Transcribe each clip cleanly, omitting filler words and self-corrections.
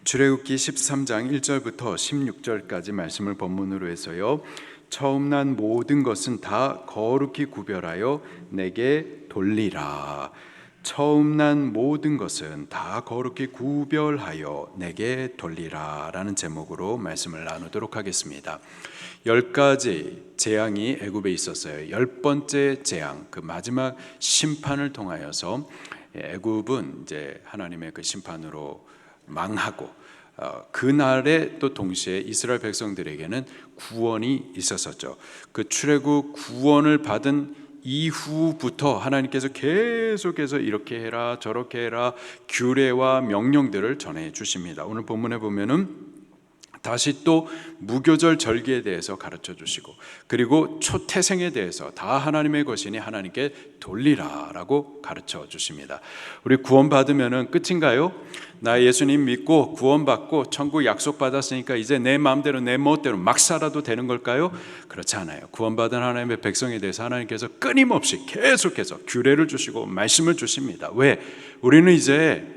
출애굽기 13장 1절부터 16절까지 말씀을 본문으로 해서요, 처음 난 모든 것은 다 거룩히 구별하여 내게 돌리라. 처음 난 모든 것은 다 거룩히 구별하여 내게 돌리라 라는 제목으로 말씀을 나누도록 하겠습니다. 10가지 재앙이 애굽에 있었어요. 10번째 재앙, 그 마지막 심판을 통하여서 애굽은 이제 하나님의 그 심판으로 망하고, 그날에 또 동시에 이스라엘 백성들에게는 구원이 있었었죠. 그 출애굽 구원을 받은 이후부터 하나님께서 계속해서 이렇게 해라 저렇게 해라 규례와 명령들을 전해 주십니다. 오늘 본문에 보면은 다시 또 무교절 절기에 대해서 가르쳐 주시고, 그리고 초태생에 대해서 다 하나님의 것이니 하나님께 돌리라라고 가르쳐 주십니다. 우리 구원 받으면은 끝인가요? 나 예수님 믿고 구원받고 천국 약속 받았으니까 이제 내 마음대로 내 멋대로 막 살아도 되는 걸까요? 그렇지 않아요. 구원받은 하나님의 백성에 대해서 하나님께서 끊임없이 계속해서 규례를 주시고 말씀을 주십니다. 왜? 우리는 이제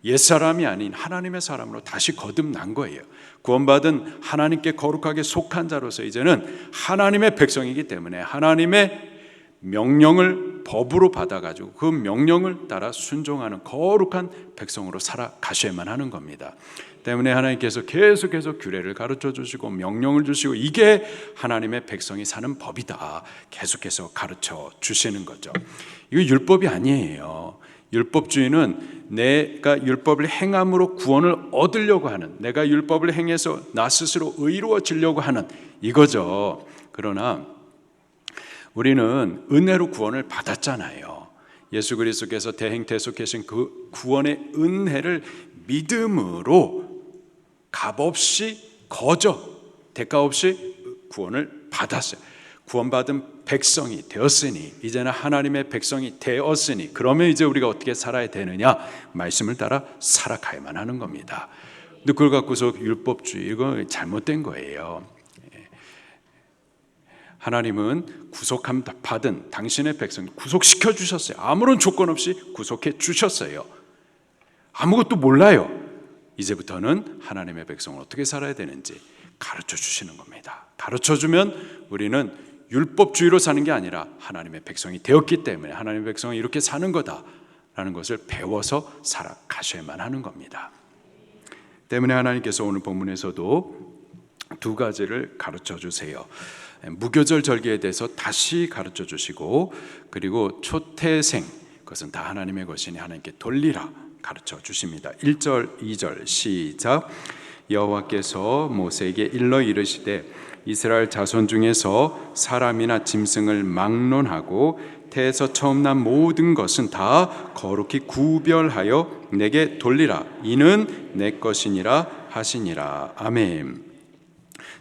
옛사람이 아닌 하나님의 사람으로 다시 거듭난 거예요. 구원받은 하나님께 거룩하게 속한 자로서 이제는 하나님의 백성이기 때문에 하나님의 명령을 법으로 받아가지고 그 명령을 따라 순종하는 거룩한 백성으로 살아가셔야만 하는 겁니다. 때문에 하나님께서 계속해서 규례를 가르쳐 주시고 명령을 주시고, 이게 하나님의 백성이 사는 법이다 계속해서 가르쳐 주시는 거죠. 이거 율법이 아니에요. 율법주의는 내가 율법을 행함으로 구원을 얻으려고 하는, 내가 율법을 행해서 나 스스로 의로워지려고 하는 이거죠. 그러나 우리는 은혜로 구원을 받았잖아요. 예수 그리스도께서 대행대속하신 그 구원의 은혜를 믿음으로 값없이 거저 대가 없이 구원을 받았어요. 구원받은 백성이 되었으니, 이제는 하나님의 백성이 되었으니, 그러면 이제 우리가 어떻게 살아야 되느냐? 말씀을 따라 살아가야만 하는 겁니다. 근데 그걸 갖고서 율법주의, 이거 잘못된 거예요. 하나님은 구속함 받은 당신의 백성 구속시켜 주셨어요. 아무런 조건 없이 구속해 주셨어요. 아무것도 몰라요. 이제부터는 하나님의 백성은 어떻게 살아야 되는지 가르쳐 주시는 겁니다. 가르쳐 주면 우리는 율법주의로 사는 게 아니라 하나님의 백성이 되었기 때문에 하나님의 백성은 이렇게 사는 거다라는 것을 배워서 살아가셔야만 하는 겁니다. 때문에 하나님께서 오늘 본문에서도 두 가지를 가르쳐 주세요. 무교절 절기에 대해서 다시 가르쳐 주시고, 그리고 초태생, 그것은 다 하나님의 것이니 하나님께 돌리라 가르쳐 주십니다. 1절 2절 시작. 여호와께서 모세에게 일러 이르시되 이스라엘 자손 중에서 사람이나 짐승을 막론하고 태에서 처음 난 모든 것은 다 거룩히 구별하여 내게 돌리라. 이는 내 것이니라 하시니라. 아멘.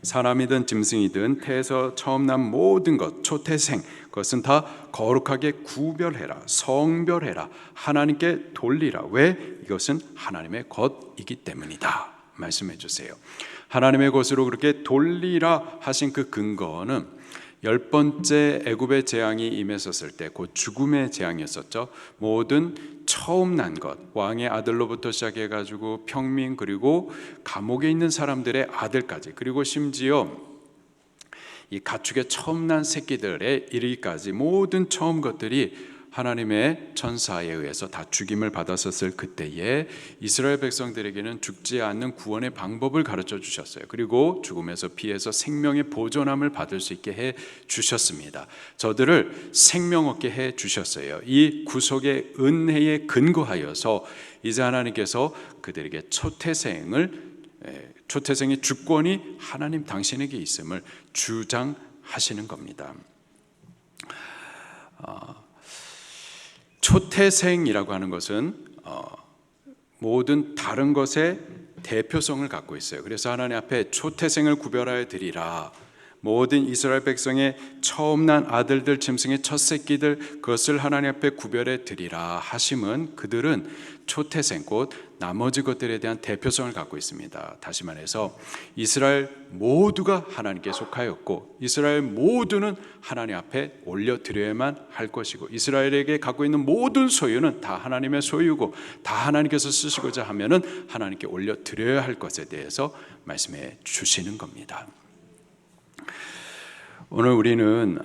사람이든 짐승이든 태에서 처음 난 모든 것, 초태생, 그것은 다 거룩하게 구별해라, 성별해라, 하나님께 돌리라. 왜? 이것은 하나님의 것이기 때문이다 말씀해 주세요. 하나님의 것으로 그렇게 돌리라 하신 그 근거는 10번째 애굽의 재앙이 임했었을 때, 곧 죽음의 재앙이었었죠. 모든 처음 난 것, 왕의 아들로부터 시작해가지고 평민, 그리고 감옥에 있는 사람들의 아들까지, 그리고 심지어 이 가축의 처음 난 새끼들에 이르기까지 모든 처음 것들이 하나님의 천사에 의해서 다 죽임을 받았었을 그때에 이스라엘 백성들에게는 죽지 않는 구원의 방법을 가르쳐 주셨어요. 그리고 죽음에서 피해서 생명의 보존함을 받을 수 있게 해 주셨습니다. 저들을 생명 얻게 해 주셨어요. 이 구속의 은혜에 근거하여서 이제 하나님께서 그들에게 초태생의 주권이 하나님 당신에게 있음을 주장하시는 겁니다. 초태생이라고 하는 것은 모든 다른 것의 대표성을 갖고 있어요. 그래서 하나님 앞에 초태생을 구별하여 드리라. 모든 이스라엘 백성의 처음 난 아들들 짐승의 첫 새끼들 그것을 하나님 앞에 구별해 드리라 하심은 그들은 초태생 곧 나머지 것들에 대한 대표성을 갖고 있습니다. 다시 말해서 이스라엘 모두가 하나님께 속하였고 이스라엘 모두는 하나님 앞에 올려드려야만 할 것이고 이스라엘에게 갖고 있는 모든 소유는 다 하나님의 소유고 다 하나님께서 쓰시고자 하면은 하나님께 올려드려야 할 것에 대해서 말씀해 주시는 겁니다. 오늘 우리는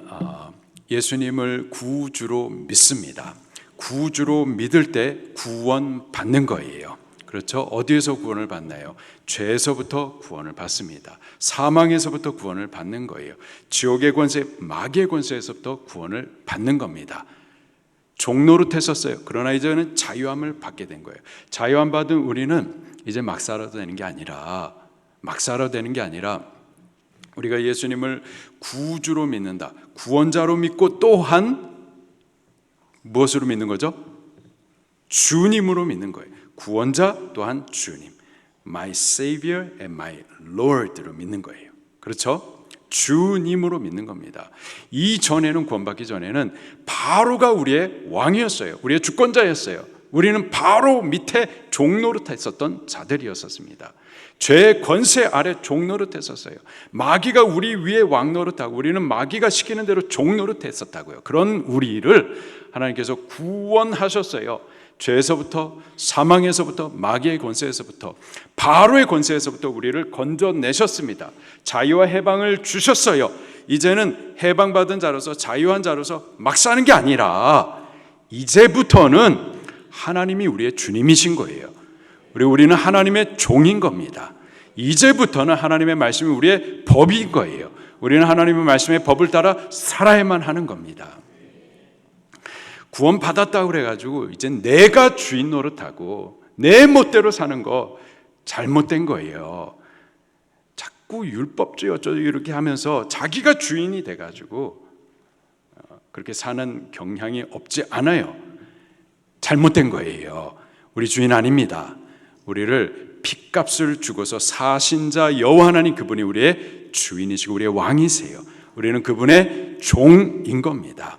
예수님을 구주로 믿습니다. 구주로 믿을 때 구원 받는 거예요. 그렇죠? 어디에서 구원을 받나요? 죄에서부터 구원을 받습니다. 사망에서부터 구원을 받는 거예요. 지옥의 권세, 마귀의 권세에서부터 구원을 받는 겁니다. 종노릇했었어요. 그러나 이제는 자유함을 받게 된 거예요. 자유함 받은 우리는 이제 막 살아도 되는 게 아니라 우리가 예수님을 구주로 믿는다. 구원자로 믿고 또한 무엇으로 믿는 거죠? 주님으로 믿는 거예요. 구원자 또한 주님. My Savior and my Lord로 믿는 거예요. 그렇죠? 주님으로 믿는 겁니다. 이전에는 구원받기 전에는 바로가 우리의 왕이었어요. 우리의 주권자였어요. 우리는 바로 밑에 종노릇했었던 자들이었습니다. 죄의 권세 아래 종노릇했었어요. 마귀가 우리 위에 왕노릇하고 우리는 마귀가 시키는 대로 종노릇했었다고요. 그런 우리를 하나님께서 구원하셨어요. 죄에서부터, 사망에서부터, 마귀의 권세에서부터, 바로의 권세에서부터 우리를 건져내셨습니다. 자유와 해방을 주셨어요. 이제는 해방받은 자로서, 자유한 자로서 막 사는 게 아니라 이제부터는 하나님이 우리의 주님이신 거예요. 우리는 하나님의 종인 겁니다. 이제부터는 하나님의 말씀이 우리의 법인 거예요. 우리는 하나님의 말씀의 법을 따라 살아야만 하는 겁니다. 구원 받았다고 그래가지고 이제 내가 주인 노릇하고 내 멋대로 사는 거 잘못된 거예요. 자꾸 율법주의 어쩌고 이렇게 하면서 자기가 주인이 돼가지고 그렇게 사는 경향이 없지 않아요. 잘못된 거예요. 우리 주인 아닙니다. 우리를 핏값을 주고서 사신 자 여호와 하나님 그분이 우리의 주인이시고 우리의 왕이세요. 우리는 그분의 종인 겁니다.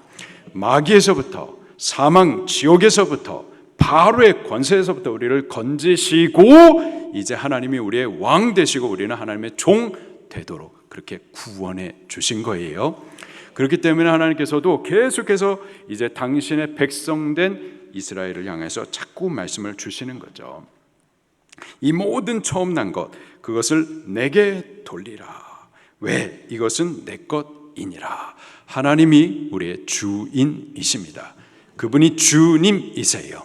마귀에서부터 사망 지옥에서부터 바로의 권세에서부터 우리를 건지시고 이제 하나님이 우리의 왕 되시고 우리는 하나님의 종 되도록 그렇게 구원해 주신 거예요. 그렇기 때문에 하나님께서도 계속해서 이제 당신의 백성된 이스라엘을 향해서 자꾸 말씀을 주시는 거죠. 이 모든 처음 난 것 그것을 내게 돌리라. 왜? 이것은 내 것이니라. 하나님이 우리의 주인이십니다. 그분이 주님이세요.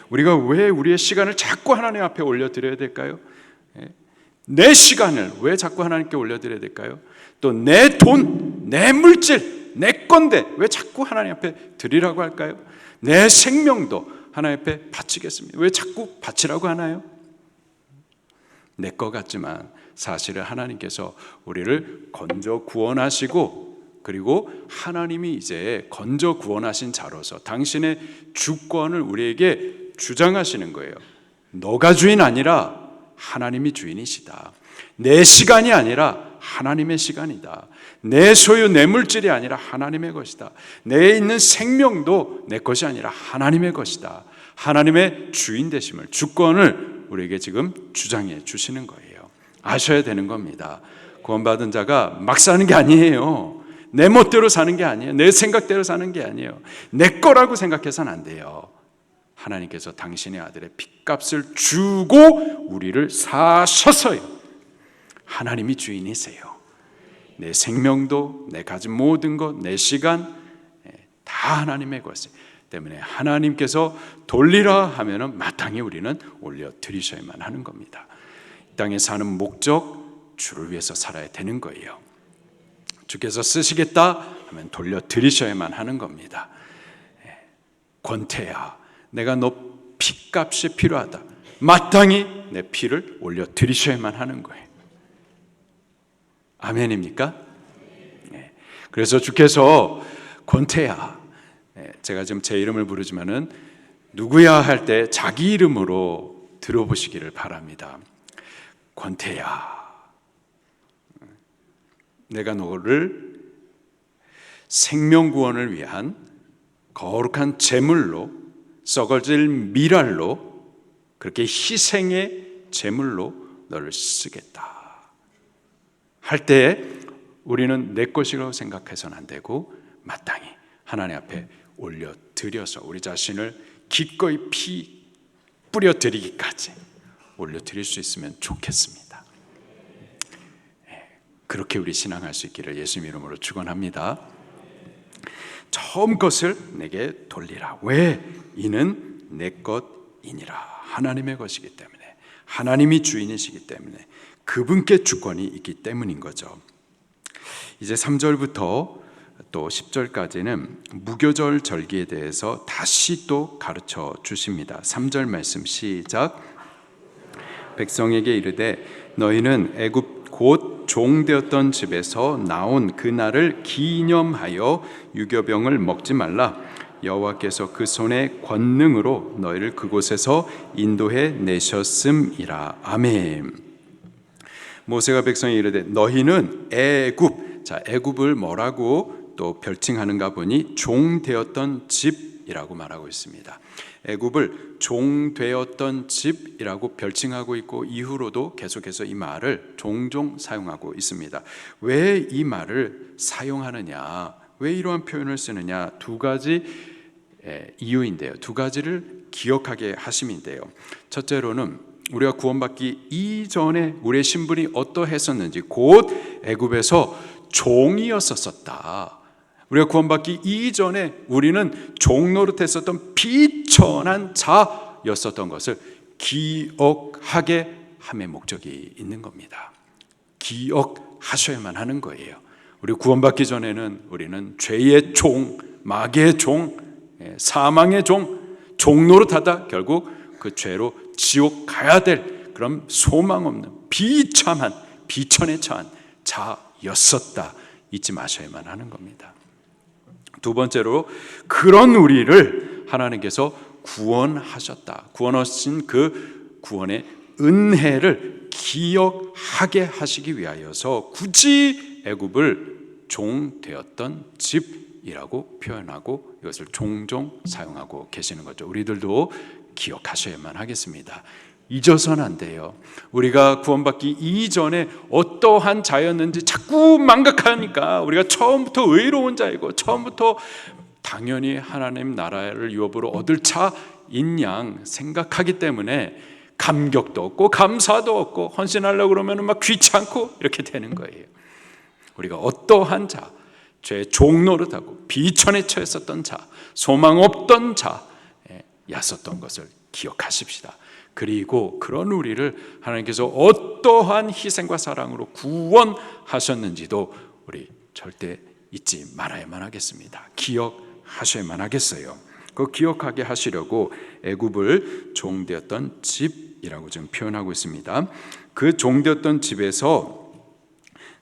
우리가 왜 우리의 시간을 자꾸 하나님 앞에 올려드려야 될까요? 내 시간을 왜 자꾸 하나님께 올려드려야 될까요? 또 내 돈, 내 물질, 내 건데 왜 자꾸 하나님 앞에 드리라고 할까요? 내 생명도 하나님 앞에 바치겠습니다. 왜 자꾸 바치라고 하나요? 내 것 같지만 사실은 하나님께서 우리를 건져 구원하시고 그리고 하나님이 이제 건져 구원하신 자로서 당신의 주권을 우리에게 주장하시는 거예요. 너가 주인 아니라 하나님이 주인이시다. 내 시간이 아니라 하나님의 시간이다. 내 소유, 내 물질이 아니라 하나님의 것이다. 내 있는 생명도 내 것이 아니라 하나님의 것이다. 하나님의 주인 되심을, 주권을 우리에게 지금 주장해 주시는 거예요. 아셔야 되는 겁니다. 구원받은 자가 막 사는 게 아니에요. 내 멋대로 사는 게 아니에요. 내 생각대로 사는 게 아니에요. 내 거라고 생각해서는 안 돼요. 하나님께서 당신의 아들의 핏값을 주고 우리를 사셔서요. 하나님이 주인이세요. 내 생명도, 내 가진 모든 것, 내 시간 다 하나님의 것이 때문에 하나님께서 돌리라 하면은 마땅히 우리는 올려드리셔야만 하는 겁니다. 이 땅에 사는 목적, 주를 위해서 살아야 되는 거예요. 주께서 쓰시겠다 하면 돌려드리셔야만 하는 겁니다. 권태야, 내가 너 피값이 필요하다. 마땅히 내 피를 올려드리셔야만 하는 거예요. 아멘입니까? 네. 그래서 주께서 권태야, 제가 지금 제 이름을 부르지만은 누구야 할 때 자기 이름으로 들어보시기를 바랍니다. 권태야, 내가 너를 생명구원을 위한 거룩한 제물로, 썩어질 미랄로, 그렇게 희생의 제물로 너를 쓰겠다 할 때에 우리는 내 것이라고 생각해서는 안 되고 마땅히 하나님 앞에 올려드려서 우리 자신을 기꺼이 피 뿌려드리기까지 올려드릴 수 있으면 좋겠습니다. 그렇게 우리 신앙할 수 있기를 예수님 이름으로 축원합니다. 처음 것을 내게 돌리라. 왜? 이는 내 것이니라. 하나님의 것이기 때문에, 하나님이 주인이시기 때문에, 그분께 주권이 있기 때문인 거죠. 이제 3절부터 또 10절까지는 무교절 절기에 대해서 다시 또 가르쳐 주십니다. 3절 말씀 시작. 백성에게 이르되 너희는 애굽 곧 종되었던 집에서 나온 그날을 기념하여 유교병을 먹지 말라. 여호와께서 그 손의 권능으로 너희를 그곳에서 인도해 내셨음이라. 아멘. 모세가 백성에 이르되 너희는 애굽, 자 애굽을 뭐라고 또 별칭하는가 보니 종되었던 집이라고 말하고 있습니다. 애굽을 종되었던 집이라고 별칭하고 있고 이후로도 계속해서 이 말을 종종 사용하고 있습니다. 왜 이 말을 사용하느냐, 왜 이러한 표현을 쓰느냐, 두 가지 이유인데요. 두 가지를 기억하게 하심인데요. 첫째로는 우리가 구원받기 이전에 우리의 신분이 어떠했었는지, 곧 애굽에서 종이었었다. 우리가 구원받기 이전에 우리는 종노릇했었던 비천한 자였었던 것을 기억하게 함의 목적이 있는 겁니다. 기억하셔야만 하는 거예요. 우리 구원받기 전에는 우리는 죄의 종, 마귀의 종, 사망의 종, 종노릇하다 결국 그 죄로 지옥 가야 될 그런 소망 없는 비참한 비천에 처한 자였었다. 잊지 마셔야만 하는 겁니다. 두 번째로 그런 우리를 하나님께서 구원하셨다. 구원하신 그 구원의 은혜를 기억하게 하시기 위하여서 굳이 애굽을 종되었던 집이라고 표현하고 이것을 종종 사용하고 계시는 거죠. 우리들도 기억하셔야만 하겠습니다. 잊어서는 안 돼요. 우리가 구원받기 이전에 어떠한 자였는지 자꾸 망각하니까 우리가 처음부터 의로운 자이고 처음부터 당연히 하나님 나라를 유업으로 얻을 자인 양 생각하기 때문에 감격도 없고 감사도 없고 헌신하려고 그러면 막 귀찮고 이렇게 되는 거예요. 우리가 어떠한 자, 죄 종노릇하고 비천에 처했었던 자, 소망 없던 자였었던 것을 기억하십시다. 그리고 그런 우리를 하나님께서 어떠한 희생과 사랑으로 구원하셨는지도 우리 절대 잊지 말아야만 하겠습니다. 기억하셔야만 하겠어요. 그 기억하게 하시려고 애굽을 종되었던 집이라고 지금 표현하고 있습니다. 그 종되었던 집에서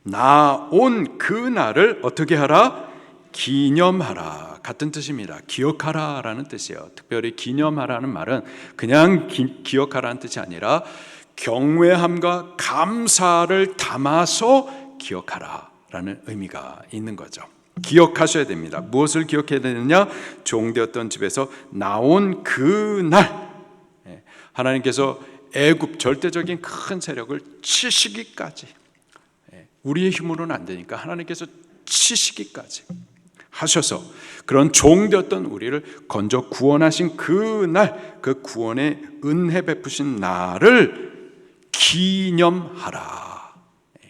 나온 그 날을 어떻게 하라? 기념하라. 같은 뜻입니다. 기억하라라는 뜻이에요. 특별히 기념하라는 말은 그냥 기억하라는 뜻이 아니라 경외함과 감사를 담아서 기억하라라는 의미가 있는 거죠. 기억하셔야 됩니다. 무엇을 기억해야 되느냐? 종되었던 집에서 나온 그 날, 하나님께서 애굽 절대적인 큰 세력을 치시기까지, 우리의 힘으로는 안 되니까 하나님께서 치시기까지 하셔서 그런 종되었던 우리를 건져 구원하신 그 날, 그 구원의 은혜 베푸신 날을 기념하라.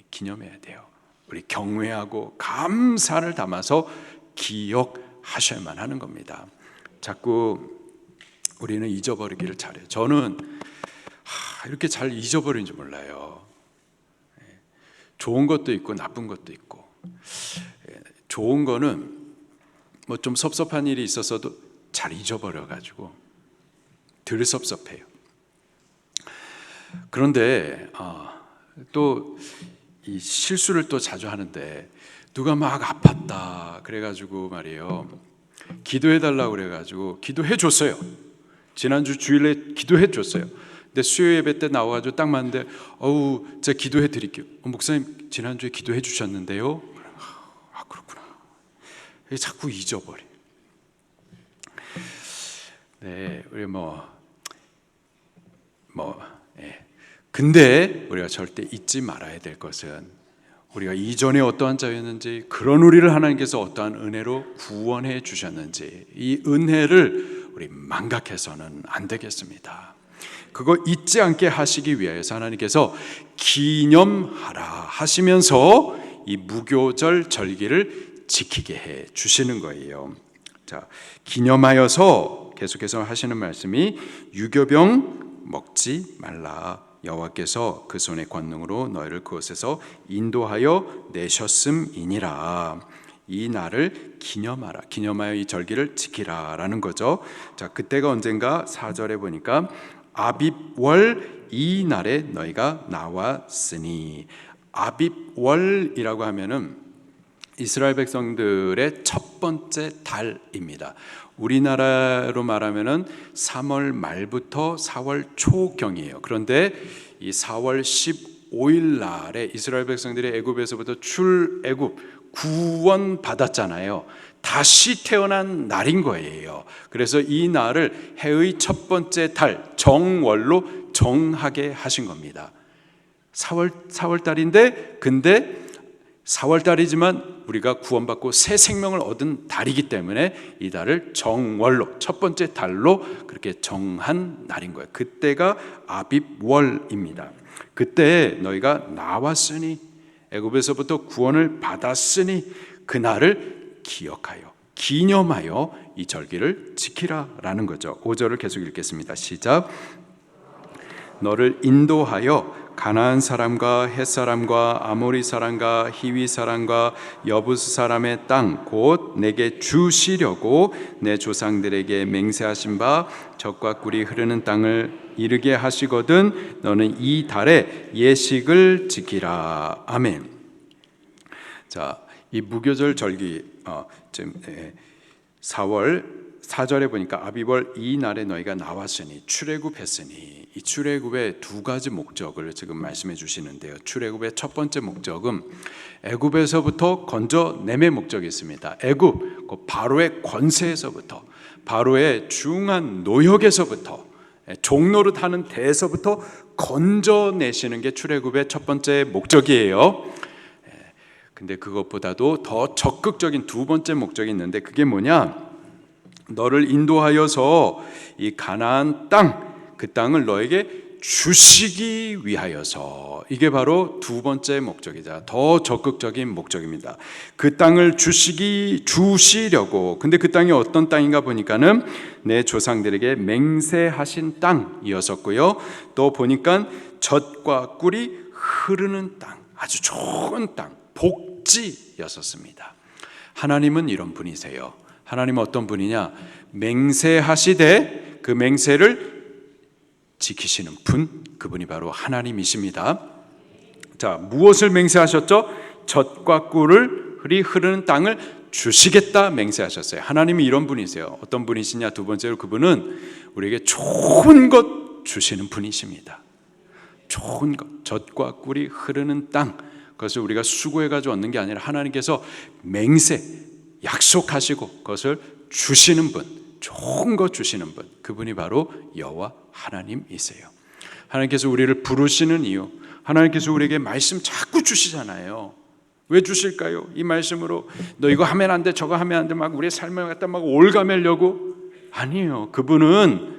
기념해야 돼요. 우리 경외하고 감사를 담아서 기억하셔야만 하는 겁니다. 자꾸 우리는 잊어버리기를 잘해요. 저는 이렇게 잘 잊어버리는지 몰라요. 좋은 것도 있고 나쁜 것도 있고, 좋은 거는 뭐 좀 섭섭한 일이 있어서도 잘 잊어버려가지고 덜 섭섭해요. 그런데 또 이 실수를 또 자주 하는데 누가 막 아팠다 그래가지고 말이에요, 기도해달라고 그래가지고 기도해 줬어요. 지난주 주일에 기도해 줬어요. 근데 수요 예배 때 나와가지고 딱 맞는데 제가 기도해 드릴게요. 목사님 지난주에 기도해 주셨는데요. 그렇구나. 자꾸 잊어버려. 네, 우리 근데 우리가 절대 잊지 말아야 될 것은 우리가 이전에 어떠한 자였는지, 그런 우리를 하나님께서 어떠한 은혜로 구원해 주셨는지, 이 은혜를 우리 망각해서는 안 되겠습니다. 그거 잊지 않게 하시기 위해서 하나님께서 기념하라 하시면서 이 무교절 절기를 지키게 해 주시는 거예요. 자, 기념하여서 계속해서 하시는 말씀이 유교병 먹지 말라. 여호와께서 그 손의 권능으로 너희를 그곳에서 인도하여 내셨음이니라. 이 날을 기념하라. 기념하여 이 절기를 지키라라는 거죠. 자, 그때가 언젠가 4절에 보니까 아빕월 이 날에 너희가 나왔으니, 아빕월이라고 하면은 이스라엘 백성들의 첫 번째 달입니다. 우리나라로 말하면은 3월 말부터 4월 초경이에요. 그런데 이 4월 15일 날에 이스라엘 백성들이 애굽에서부터 출애굽 구원 받았잖아요. 다시 태어난 날인 거예요. 그래서 이 날을 해의 첫 번째 달 정월로 정하게 하신 겁니다. 4월 달인데, 근데 4월 달이지만 우리가 구원받고 새 생명을 얻은 달이기 때문에 이 달을 정월로, 첫 번째 달로 그렇게 정한 날인 거예요. 그때가 아빕월입니다. 그때 너희가 나왔으니, 애굽에서부터 구원을 받았으니 그 날을 기억하여, 기념하여 이 절기를 지키라라는 거죠. 5절을 계속 읽겠습니다. 시작. 너를 인도하여 가나안 사람과 헷 사람과 아모리 사람과 히위 사람과 여부스 사람의 땅 곧 내게 주시려고 내 조상들에게 맹세하신 바 젖과 꿀이 흐르는 땅을 이르게 하시거든 너는 이 달에 예식을 지키라. 아멘. 자, 이 무교절 절기 지금 4월 4절에 보니까 아비벌 이 날에 너희가 나왔으니, 출애굽했으니, 이 출애굽의 두 가지 목적을 지금 말씀해 주시는데요. 출애굽의 첫 번째 목적은 애굽에서부터 건져냄의 목적이 있습니다. 애굽, 그 바로의 권세에서부터, 바로의 중한 노역에서부터, 종노릇 하는 데에서부터 건져내시는 게 출애굽의 첫 번째 목적이에요. 근데 그것보다도 더 적극적인 두 번째 목적이 있는데, 그게 뭐냐? 너를 인도하여서 이 가나안 땅, 그 땅을 너에게 주시기 위하여서, 이게 바로 두 번째 목적이자 더 적극적인 목적입니다. 그 땅을 주시려고. 근데 그 땅이 어떤 땅인가 보니까는 내 조상들에게 맹세하신 땅이었었고요. 또 보니까 젖과 꿀이 흐르는 땅, 아주 좋은 땅, 복지였었습니다. 하나님은 이런 분이세요. 하나님은 어떤 분이냐? 맹세하시되 그 맹세를 지키시는 분, 그분이 바로 하나님이십니다. 자, 무엇을 맹세하셨죠? 젖과 꿀을 흐르는 땅을 주시겠다 맹세하셨어요. 하나님이 이런 분이세요. 어떤 분이시냐? 두 번째로 그분은 우리에게 좋은 것 주시는 분이십니다. 좋은 것, 젖과 꿀이 흐르는 땅, 그것을 우리가 수고해가지고 얻는 게 아니라 하나님께서 맹세, 약속하시고 그것을 주시는 분, 좋은 것 주시는 분, 그분이 바로 여호와 하나님이세요. 하나님께서 우리를 부르시는 이유, 하나님께서 우리에게 말씀 자꾸 주시잖아요. 왜 주실까요? 이 말씀으로 너 이거 하면 안 돼, 저거 하면 안 돼, 막 우리의 삶을 갖다 막 올가매려고? 아니에요. 그분은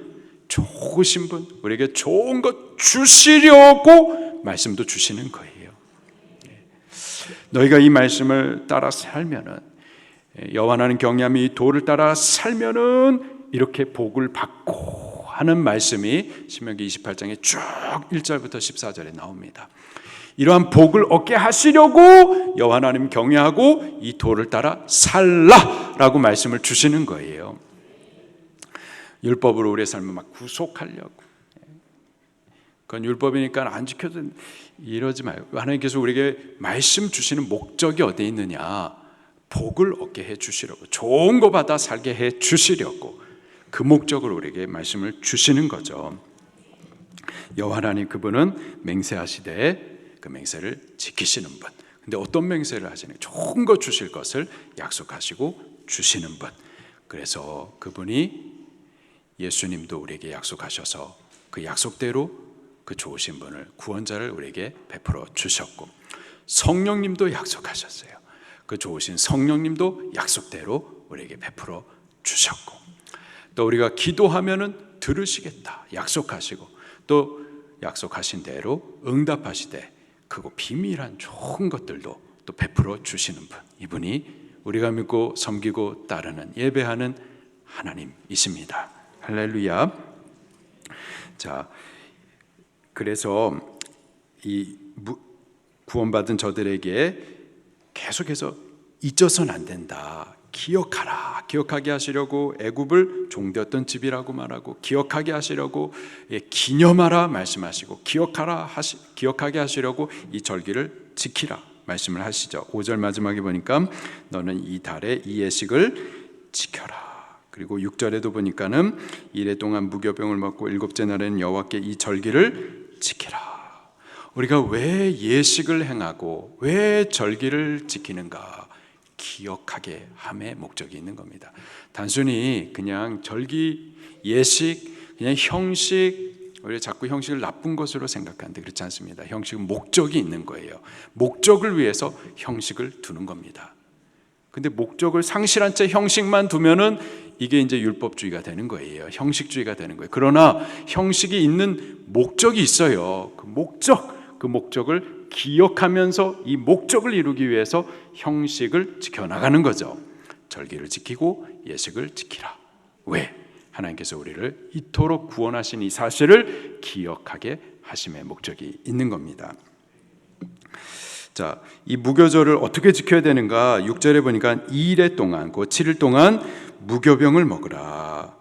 좋으신 분, 우리에게 좋은 것 주시려고 말씀도 주시는 거예요. 너희가 이 말씀을 따라 살면은, 여호와 하나님 경외함이 이 도를 따라 살면은 이렇게 복을 받고 하는 말씀이 신명기 28장에 쭉 1절부터 14절에 나옵니다. 이러한 복을 얻게 하시려고 여호와 하나님 경외하고 이 도를 따라 살라라고 말씀을 주시는 거예요. 율법으로 우리의 삶을 막 구속하려고. 그건 율법이니까 안 지켜도 이러지 마요. 하나님께서 우리에게 말씀 주시는 목적이 어디에 있느냐? 복을 얻게 해 주시려고, 좋은 거 받아 살게 해 주시려고, 그 목적으로 우리에게 말씀을 주시는 거죠. 여호와 하나님 그분은 맹세하시되 그 맹세를 지키시는 분. 근데 어떤 맹세를 하시는 좋은 것 주실 것을 약속하시고 주시는 분. 그래서 그분이 예수님도 우리에게 약속하셔서 그 약속대로 그 좋으신 분을 구원자를 우리에게 베풀어 주셨고 성령님도 약속하셨어요. 그 좋으신 성령님도 약속대로 우리에게 베풀어 주셨고 또 우리가 기도하면은 들으시겠다 약속하시고 또 약속하신 대로 응답하시되 그거 비밀한 좋은 것들도 또 베풀어 주시는 분. 이분이 우리가 믿고 섬기고 따르는 예배하는 하나님이십니다. 할렐루야. 자, 그래서 이 구원받은 저들에게 계속해서 잊어서는 안 된다. 기억하라. 기억하게 하시려고 애굽을 종되었던 집이라고 말하고 기억하게 하시려고 기념하라 말씀하시고 기억하게 하시려고 이 절기를 지키라 말씀을 하시죠. 5절 마지막에 보니까 너는 이 달에 이 예식을 지켜라. 그리고 6절에도 보니까는 이래 동안 무교병을 먹고 일곱째 날에는 여호와께 이 절기를 지키라. 우리가 왜 예식을 행하고 왜 절기를 지키는가? 기억하게 함의 목적이 있는 겁니다. 단순히 그냥 절기, 예식, 그냥 형식, 우리가 자꾸 형식을 나쁜 것으로 생각하는데 그렇지 않습니다. 형식은 목적이 있는 거예요. 목적을 위해서 형식을 두는 겁니다. 근데 목적을 상실한 채 형식만 두면은 이게 이제 율법주의가 되는 거예요. 형식주의가 되는 거예요. 그러나 형식이 있는 목적이 있어요. 그 목적을 기억하면서 이 목적을 이루기 위해서 형식을 지켜나가는 거죠. 절기를 지키고 예식을 지키라. 왜? 하나님께서 우리를 이토록 구원하신 이 사실을 기억하게 하심의 목적이 있는 겁니다. 자, 이 무교절을 어떻게 지켜야 되는가? 6절에 보니까 2일 동안, 그 7일 동안 무교병을 먹으라.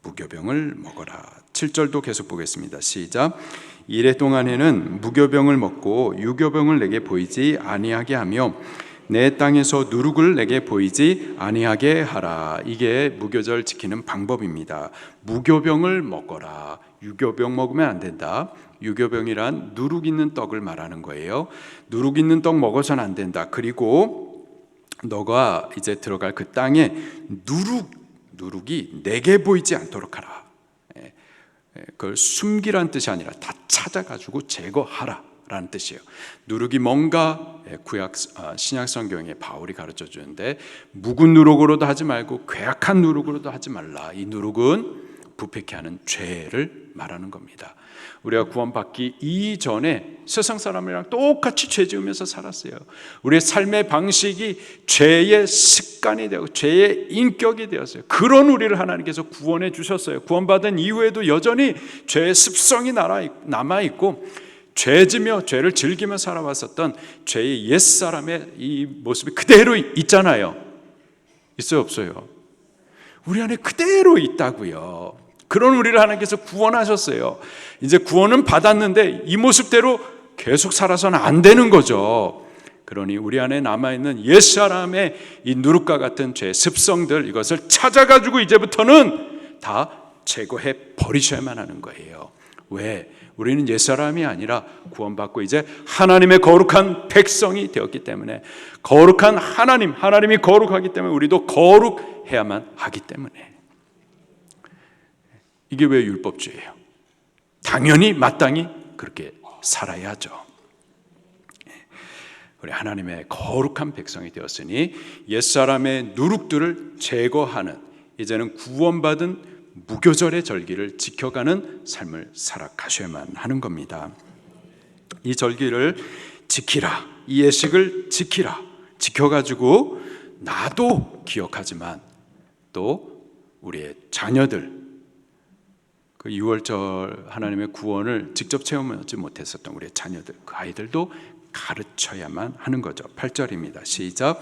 무교병을 먹어라. 7절도 계속 보겠습니다. 시작. 이래 동안에는 무교병을 먹고 유교병을 내게 보이지 아니하게 하며 내 땅에서 누룩을 내게 보이지 아니하게 하라. 이게 무교절 지키는 방법입니다. 무교병을 먹어라. 유교병 먹으면 안 된다. 유교병이란 누룩 있는 떡을 말하는 거예요. 누룩 있는 떡 먹어서는 안 된다. 그리고 너가 이제 들어갈 그 땅에 누룩이 내게 보이지 않도록 하라. 그걸 숨기라는 뜻이 아니라 다 찾아가지고 제거하라 라는 뜻이에요. 누룩이 뭔가 구약 신약 성경에 바울이 가르쳐 주는데 묵은 누룩으로도 하지 말고 괴악한 누룩으로도 하지 말라. 이 누룩은 부패케 하는 죄를 말하는 겁니다. 우리가 구원받기 이전에 세상 사람이랑 똑같이 죄 지으면서 살았어요. 우리의 삶의 방식이 죄의 습관이 되고 죄의 인격이 되었어요. 그런 우리를 하나님께서 구원해 주셨어요. 구원받은 이후에도 여전히 죄의 습성이 남아있고 죄지며 죄를 즐기며 살아왔었던 죄의 옛사람의 이 모습이 그대로 있잖아요. 있어요 없어요? 우리 안에 그대로 있다고요. 그런 우리를 하나님께서 구원하셨어요. 이제 구원은 받았는데 이 모습대로 계속 살아서는 안 되는 거죠. 그러니 우리 안에 남아있는 옛사람의 이 누룩과 같은 죄 습성들, 이것을 찾아가지고 이제부터는 다 제거해 버리셔야만 하는 거예요. 왜? 우리는 옛사람이 아니라 구원받고 이제 하나님의 거룩한 백성이 되었기 때문에, 거룩한 하나님이 거룩하기 때문에 우리도 거룩해야만 하기 때문에. 이게 왜 율법주의예요? 당연히 마땅히 그렇게 살아야죠. 우리 하나님의 거룩한 백성이 되었으니 옛사람의 누룩들을 제거하는, 이제는 구원받은 무교절의 절기를 지켜가는 삶을 살아가셔야만 하는 겁니다. 이 절기를 지키라, 이 예식을 지키라, 지켜가지고 나도 기억하지만 또 우리의 자녀들, 그 6월절 하나님의 구원을 직접 체험하지 못했었던 우리의 자녀들, 그 아이들도 가르쳐야만 하는 거죠. 8절입니다. 시작.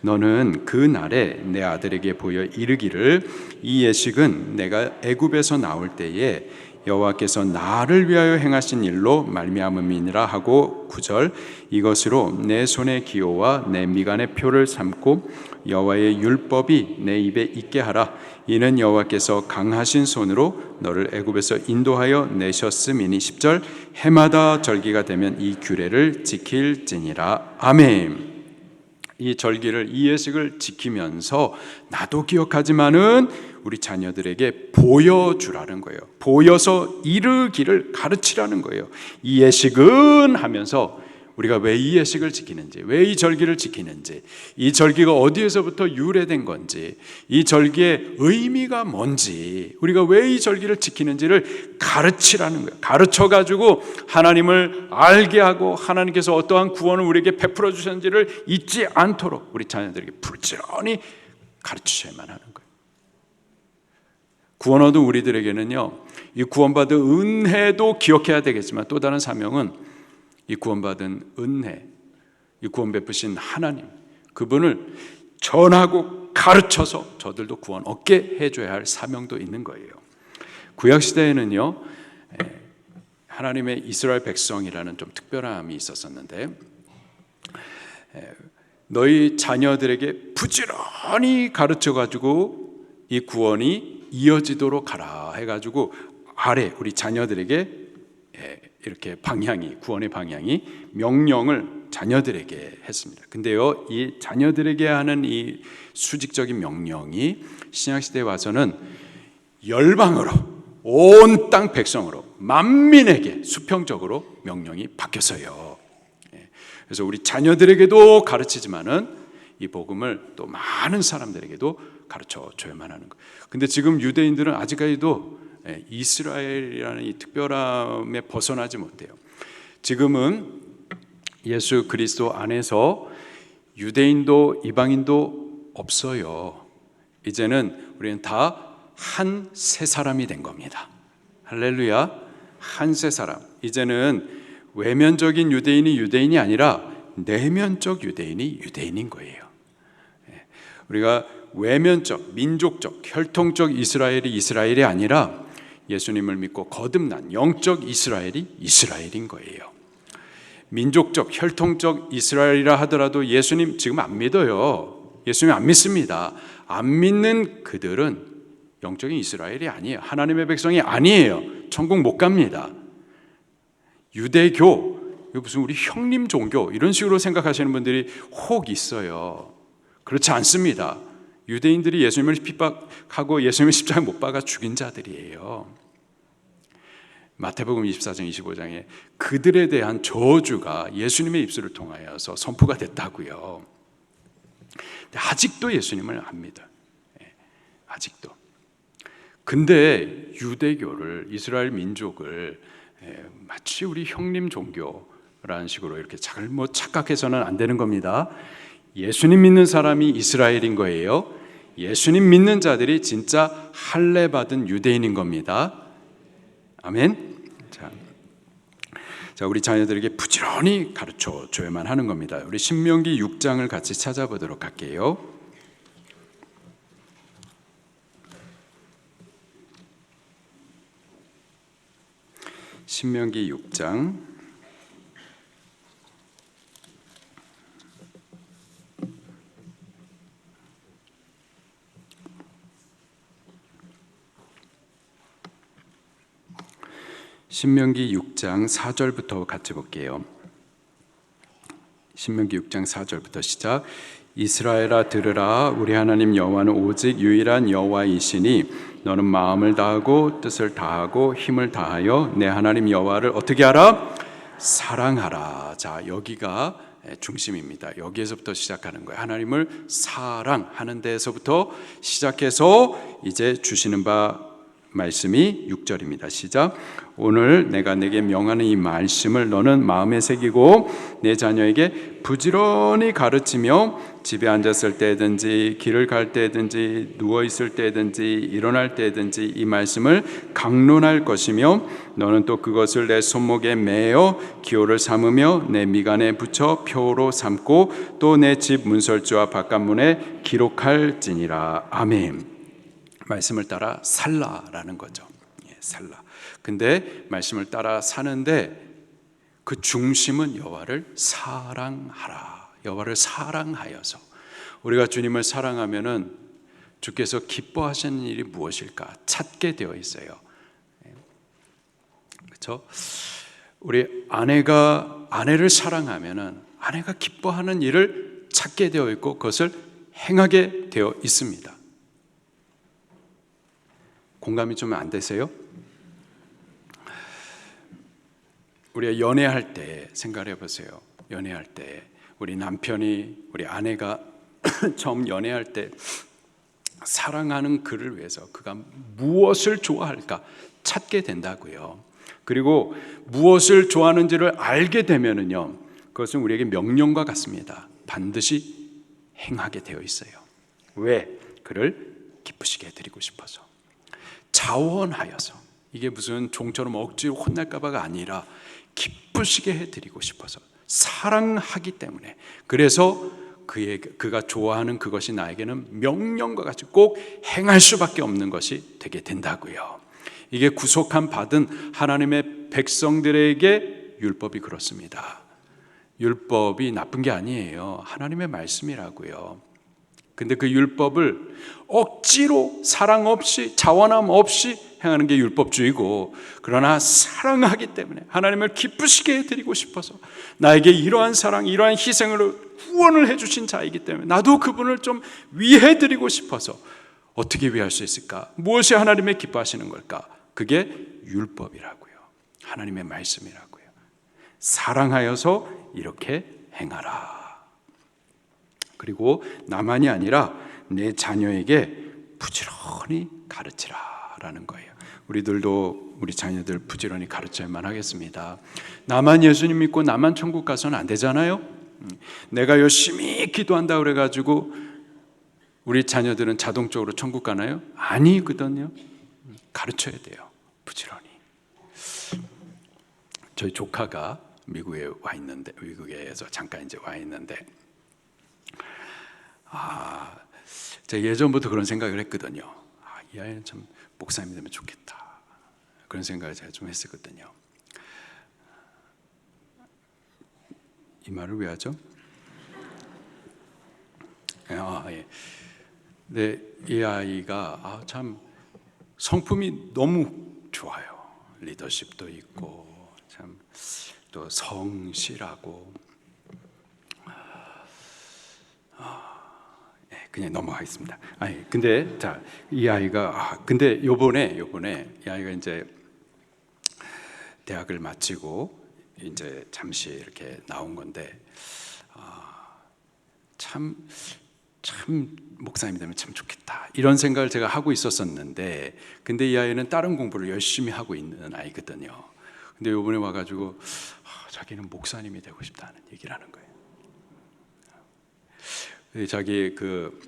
너는 그 날에 내 아들에게 보여 이르기를 이 예식은 내가 애굽에서 나올 때에 여호와께서 나를 위하여 행하신 일로 말미암음이니라 하고 9절 이것으로 내 손의 기호와 내 미간의 표를 삼고 여호와의 율법이 내 입에 있게 하라. 이는 여호와께서 강하신 손으로 너를 애굽에서 인도하여 내셨음이니 10절 해마다 절기가 되면 이 규례를 지킬지니라. 아멘. 이 절기를, 이 예식을 지키면서 나도 기억하지만은 우리 자녀들에게 보여주라는 거예요. 보여서 이르기를 가르치라는 거예요. 이 예식은 하면서 우리가 왜 이 예식을 지키는지, 왜 이 절기를 지키는지, 이 절기가 어디에서부터 유래된 건지, 이 절기의 의미가 뭔지, 우리가 왜 이 절기를 지키는지를 가르치라는 거예요. 가르쳐가지고 하나님을 알게 하고 하나님께서 어떠한 구원을 우리에게 베풀어 주셨는지를 잊지 않도록 우리 자녀들에게 부지런히 가르치셔야만 하는 거예요. 구원 얻은 우리들에게는요, 이 구원받은 은혜도 기억해야 되겠지만 또 다른 사명은 이 구원받은 은혜, 이 구원 베푸신 하나님, 그분을 전하고 가르쳐서 저들도 구원 얻게 해줘야 할 사명도 있는 거예요. 구약시대에는요, 하나님의 이스라엘 백성이라는 좀 특별함이 있었었는데, 너희 자녀들에게 부지런히 가르쳐가지고 이 구원이 이어지도록 하라 해가지고 아래 우리 자녀들에게 이렇게 방향이, 구원의 방향이 명령을 자녀들에게 했습니다. 근데요, 이 자녀들에게 하는 이 수직적인 명령이 신약시대에 와서는 열방으로, 온 땅 백성으로, 만민에게 수평적으로 명령이 바뀌었어요. 그래서 우리 자녀들에게도 가르치지만은 이 복음을 또 많은 사람들에게도 가르쳐 줘야만 하는 거예요. 근데 지금 유대인들은 아직까지도 이스라엘이라는 이 특별함에 벗어나지 못해요. 지금은 예수 그리스도 안에서 유대인도 이방인도 없어요. 이제는 우리는 다 한 세 사람이 된 겁니다. 할렐루야. 한 세 사람. 이제는 외면적인 유대인이 유대인이 아니라 내면적 유대인이 유대인인 거예요. 우리가 외면적, 민족적, 혈통적 이스라엘이 이스라엘이 아니라 예수님을 믿고 거듭난 영적 이스라엘이 이스라엘인 거예요. 민족적, 혈통적 이스라엘이라 하더라도 예수님 지금 안 믿어요. 예수님 안 믿습니다. 안 믿는 그들은 영적인 이스라엘이 아니에요. 하나님의 백성이 아니에요. 천국 못 갑니다. 유대교, 무슨 우리 형님 종교 이런 식으로 생각하시는 분들이 혹 있어요. 그렇지 않습니다. 유대인들이 예수님을 핍박하고 예수님을 십자가에 못 박아 죽인 자들이에요. 마태복음 24장 25장에 그들에 대한 저주가 예수님의 입술을 통하여서 선포가 됐다고요. 아직도 예수님을 안 믿어요. 아직도. 근데 유대교를, 이스라엘 민족을 마치 우리 형님 종교라는 식으로 이렇게 잘못 착각해서는 안 되는 겁니다. 예수님 믿는 사람이 이스라엘인 거예요. 예수님 믿는 자들이 진짜 할례 받은 유대인인 겁니다. 아멘. 자, 우리 자녀들에게 부지런히 가르쳐 줘야만 하는 겁니다. 우리 신명기 6장을 같이 찾아보도록 할게요. 신명기 6장 신명기 6장 4절부터 같이 볼게요. 신명기 6장 4절부터 시작. 이스라엘아 들으라. 우리 하나님 여호와는 오직 유일한 여호와이시니 너는 마음을 다하고 뜻을 다하고 힘을 다하여 내 하나님 여호와를 어떻게 하라? 사랑하라. 자, 여기가 중심입니다. 여기에서부터 시작하는 거예요. 하나님을 사랑하는 데에서부터 시작해서 이제 주시는 바 말씀이 6절입니다. 시작. 오늘 내가 내게 명하는 이 말씀을 너는 마음에 새기고 내 자녀에게 부지런히 가르치며 집에 앉았을 때든지 길을 갈 때든지 누워 있을 때든지 일어날 때든지 이 말씀을 강론할 것이며 너는 또 그것을 내 손목에 매어 기호를 삼으며 내 미간에 붙여 표로 삼고 또 내 집 문설주와 바깥문에 기록할지니라. 아멘. 말씀을 따라 살라라는 거죠. 살라. 근데 말씀을 따라 사는데 그 중심은 여호와를 사랑하라. 여호와를 사랑하여서, 우리가 주님을 사랑하면은 주께서 기뻐하시는 일이 무엇일까 찾게 되어 있어요. 그렇죠? 우리 아내를 사랑하면은 아내가 기뻐하는 일을 찾게 되어 있고 그것을 행하게 되어 있습니다. 공감이 좀 안 되세요? 우리가 연애할 때 생각해 보세요. 연애할 때 우리 남편이, 우리 아내가 처음 연애할 때 사랑하는 그를 위해서 그가 무엇을 좋아할까 찾게 된다고요. 그리고 무엇을 좋아하는지를 알게 되면은요, 그것은 우리에게 명령과 같습니다. 반드시 행하게 되어 있어요. 왜? 그를 기쁘시게 해드리고 싶어서, 자원하여서. 이게 무슨 종처럼 억지로 혼날까봐가 아니라 기쁘시게 해드리고 싶어서, 사랑하기 때문에. 그래서 그가 좋아하는 그것이 나에게는 명령과 같이 꼭 행할 수밖에 없는 것이 되게 된다고요. 이게 구속함 받은 하나님의 백성들에게 율법이 그렇습니다. 율법이 나쁜 게 아니에요. 하나님의 말씀이라고요. 근데 그 율법을 억지로 사랑 없이, 자원함 없이 행하는 게 율법주의고, 그러나 사랑하기 때문에 하나님을 기쁘시게 해드리고 싶어서, 나에게 이러한 사랑, 이러한 희생으로 후원을 해주신 자이기 때문에 나도 그분을 좀 위해드리고 싶어서, 어떻게 위할 수 있을까? 무엇이 하나님의 기뻐하시는 걸까? 그게 율법이라고요. 하나님의 말씀이라고요. 사랑하여서 이렇게 행하라. 그리고 나만이 아니라 내 자녀에게 부지런히 가르치라라는 거예요. 우리들도 우리 자녀들 부지런히 가르쳐야만 하겠습니다. 나만 예수님 믿고 나만 천국 가서는 안 되잖아요. 내가 열심히 기도한다 그래가지고 우리 자녀들은 자동적으로 천국 가나요? 아니거든요. 가르쳐야 돼요. 부지런히. 저희 조카가 미국에 와 있는데, 미국에서 잠깐 이제 와 있는데, 제가 예전부터 그런 생각을 했거든요. 이 아이는 참 목사님이 되면 좋겠다, 그런 생각을 제가 좀 했었거든요. 이 말을 왜 하죠? 예. 근데 이 아이가 참 성품이 너무 좋아요. 리더십도 있고 참 또 성실하고. 그냥 넘어가겠습니다. 근데 자, 이 아이가 근데 요번에 이 아이가 이제 대학을 마치고 이제 잠시 이렇게 나온 건데, 참 목사님이 되면 참 좋겠다, 이런 생각을 제가 하고 있었었는데, 근데 이 아이는 다른 공부를 열심히 하고 있는 아이거든요. 근데 요번에 와가지고 자기는 목사님이 되고 싶다는 얘기를 하는 거예요. 자기 그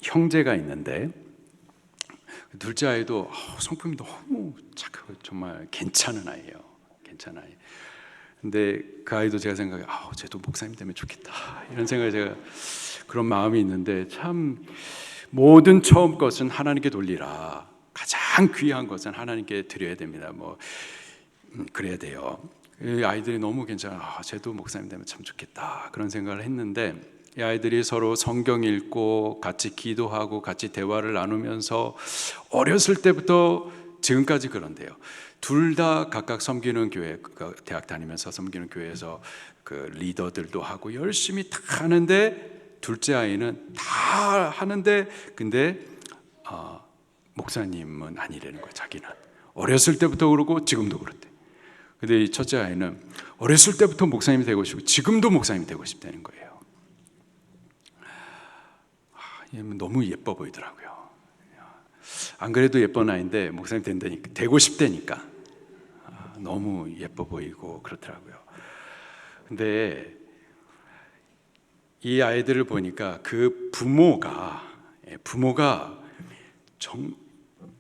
형제가 있는데, 둘째 아이도 성품이 너무 착하고 정말 괜찮은 아이예요. 괜찮은 아이. 근데 그 아이도 제가 생각해, 쟤도 목사님 되면 좋겠다, 이런 생각을 제가, 그런 마음이 있는데, 참 모든 처음 것은 하나님께 돌리라. 가장 귀한 것은 하나님께 드려야 됩니다. 그래야 돼요. 아이들이 너무 괜찮아. 쟤도 목사님 되면 참 좋겠다, 그런 생각을 했는데, 이 아이들이 서로 성경 읽고 같이 기도하고 같이 대화를 나누면서 어렸을 때부터 지금까지 그런데요. 둘 다 각각 섬기는 교회, 대학 다니면서 섬기는 교회에서 그 리더들도 하고 열심히 다 하는데, 둘째 아이는 다 하는데 근데 목사님은 아니라는 거예요. 자기는 어렸을 때부터 그러고 지금도 그렇대. 근데 이 첫째 아이는 어렸을 때부터 목사님이 되고 싶고 지금도 목사님이 되고 싶다는 거예요. 너무 예뻐 보이더라고요. 안 그래도 예쁜 아이인데 목사님 된다니까, 되고 싶다니까 너무 예뻐 보이고 그렇더라고요. 근데 이 아이들을 보니까 그 부모가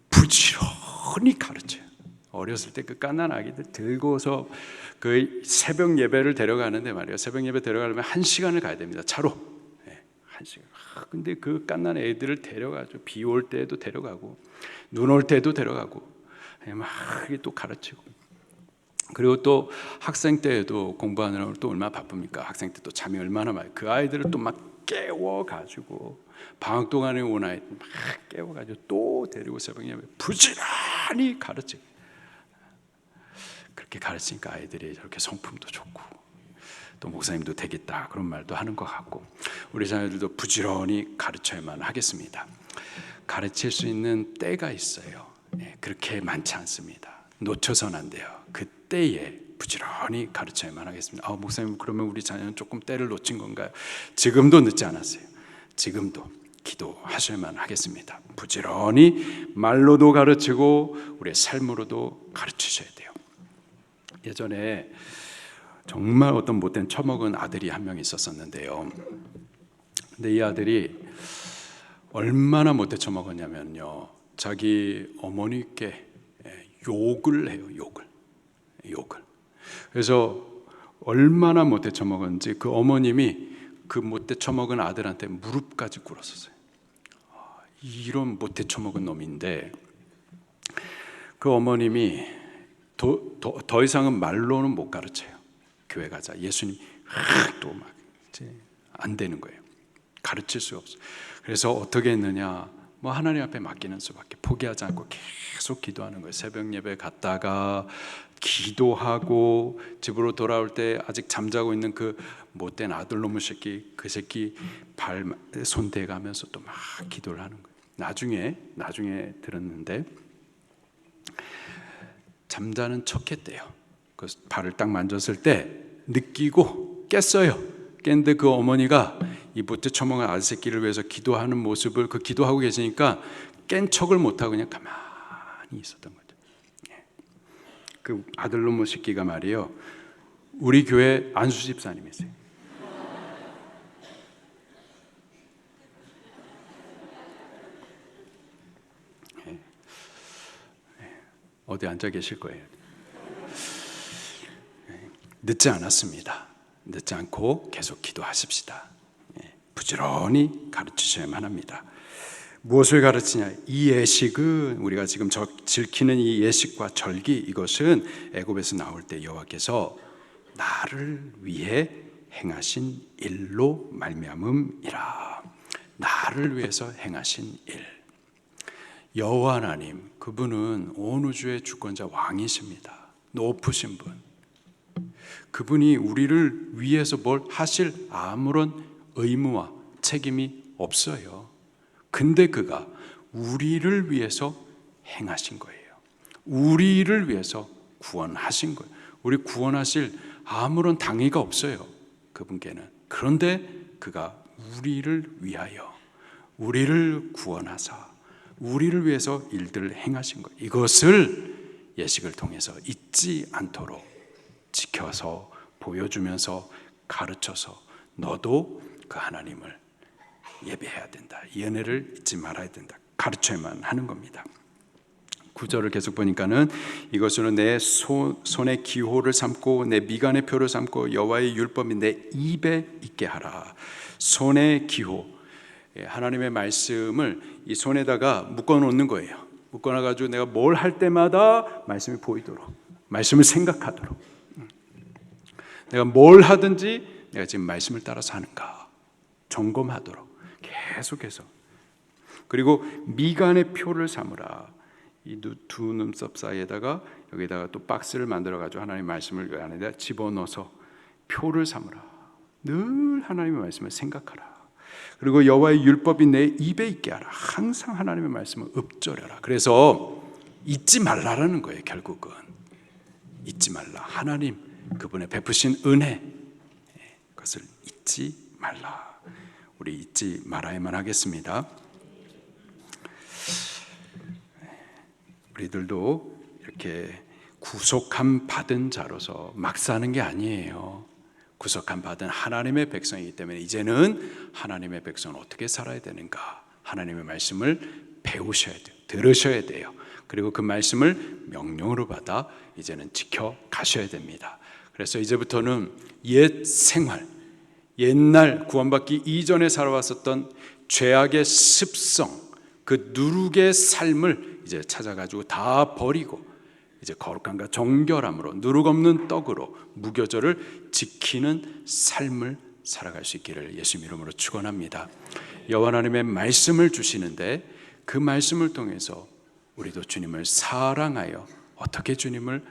부지런히 가르쳐요. 어렸을 때 그 갓난 아기들 들고서 그 새벽 예배를 데려가는데 말이에요. 새벽 예배 데려가려면 1시간을 가야 됩니다. 차로. 1시간. 근데 그 갓난 애들을 데려가죠. 비 올 때도 데려가고 눈 올 때도 데려가고, 막 또 가르치고. 그리고 또 학생 때에도 공부하느라고 또 얼마나 바쁩니까? 학생 때 또 잠이 얼마나 많아요. 그 아이들을 또 막 깨워가지고 방학 동안에 온 아이들 막 깨워가지고 또 데리고 새벽에 부지런히 가르치고. 그렇게 가르치니까 아이들이 저렇게 성품도 좋고 또 목사님도 되겠다 그런 말도 하는 것 같고, 우리 자녀들도 부지런히 가르쳐야만 하겠습니다. 가르칠 수 있는 때가 있어요. 그렇게 많지 않습니다. 놓쳐서는 안 돼요. 그 때에 부지런히 가르쳐야만 하겠습니다. 목사님, 그러면 우리 자녀는 조금 때를 놓친 건가요? 지금도 늦지 않았어요. 지금도 기도하셔야만 하겠습니다. 부지런히 말로도 가르치고 우리의 삶으로도 가르치셔야 돼요. 예전에 정말 어떤 못된 처먹은 아들이 한 명 있었었는데요. 근데 이 아들이 얼마나 못돼 처먹었냐면요, 자기 어머니께 욕을 해요. 욕을. 그래서 얼마나 못돼 처먹었는지 그 어머님이 그 못돼 처먹은 아들한테 무릎까지 꿇었었어요. 이런 못돼 처먹은 놈인데 그 어머님이 더 이상은 말로는 못 가르쳐요. 교회 가자, 예수님 또 막 안 되는 거예요. 가르칠 수가 없어요. 그래서 어떻게 했느냐, 하나님 앞에 맡기는 수밖에, 포기하지 않고 계속 기도하는 거예요. 새벽 예배 갔다가 기도하고 집으로 돌아올 때 아직 잠자고 있는 그 못된 아들놈의 새끼, 그 새끼 손 대가면서 또 막 기도를 하는 거예요. 나중에 들었는데 잠자는 척했대요. 그 발을 딱 만졌을 때 느끼고 깼어요. 깼는데 그 어머니가 이 못돼 처먹은 아들 새끼를 위해서 기도하는 모습을, 그 기도하고 계시니까 깬 척을 못하고 그냥 가만히 있었던 거죠. 그 아들놈의 새끼가 말이에요, 우리 교회 안수 집사님이세요. 어디 앉아 계실 거예요. 늦지 않았습니다. 늦지 않고 계속 기도하십시다. 부지런히 가르치셔야만 합니다. 무엇을 가르치냐? 이 예식은, 우리가 지금 지키는 이 예식과 절기, 이것은 애굽에서 나올 때 여호와께서 나를 위해 행하신 일로 말미암음이라. 나를 위해서 행하신 일. 여호와 하나님, 그분은 온 우주의 주권자 왕이십니다. 높으신 분. 그분이 우리를 위해서 뭘 하실 아무런 의무와 책임이 없어요. 근데 그가 우리를 위해서 행하신 거예요. 우리를 위해서 구원하신 거예요. 우리 구원하실 아무런 당위가 없어요, 그분께는. 그런데 그가 우리를 위하여, 우리를 구원하사 우리를 위해서 일들을 행하신 거예요. 이것을 예식을 통해서 잊지 않도록 지켜서 보여주면서 가르쳐서 너도 그 하나님을 예배해야 된다, 이 은혜를 잊지 말아야 된다, 가르쳐야만 하는 겁니다. 9절을 계속 보니까는 이것으로 내 손의 기호를 삼고 내 미간의 표를 삼고 여호와의 율법이 내 입에 있게 하라. 손의 기호, 하나님의 말씀을 이 손에다가 묶어 놓는 거예요. 묶어 놔 가지고 내가 뭘 할 때마다 말씀이 보이도록, 말씀을 생각하도록, 내가 뭘 하든지 내가 지금 말씀을 따라서 하는가 점검하도록 계속해서. 그리고 미간의 표를 삼으라. 이 두 눈썹 사이에다가 여기다가 또 박스를 만들어 가지고 하나님의 말씀을 그 안에다 집어넣어서 표를 삼으라. 늘 하나님의 말씀을 생각하라. 그리고 여호와의 율법이 내 입에 있게 하라. 항상 하나님의 말씀을 읊조려라. 그래서 잊지 말라라는 거예요. 결국은 잊지 말라. 하나님 그분의 베푸신 은혜, 그것을 잊지 말라. 우리 잊지 말아야만 하겠습니다. 우리들도 이렇게 구속함 받은 자로서 막 사는 게 아니에요. 구속함 받은 하나님의 백성이기 때문에 이제는 하나님의 백성은 어떻게 살아야 되는가, 하나님의 말씀을 배우셔야 돼요. 들으셔야 돼요. 그리고 그 말씀을 명령으로 받아 이제는 지켜가셔야 됩니다. 그래서 이제부터는 옛 생활, 옛날 구원받기 이전에 살아왔었던 죄악의 습성, 그 누룩의 삶을 이제 찾아가지고 다 버리고 이제 거룩함과 정결함으로 누룩 없는 떡으로 무교절을 지키는 삶을 살아갈 수 있기를 예수 이름으로 축원합니다. 여호와 하나님의 말씀을 주시는데 그 말씀을 통해서 우리도 주님을 사랑하여 어떻게 주님을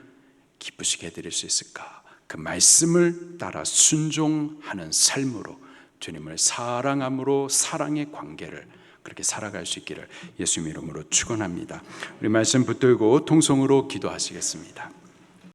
기쁘시게 해드릴 수 있을까? 그 말씀을 따라 순종하는 삶으로 주님을 사랑함으로 사랑의 관계를 그렇게 살아갈 수 있기를 예수 이름으로 축원합니다. 우리 말씀 붙들고 통성으로 기도하시겠습니다.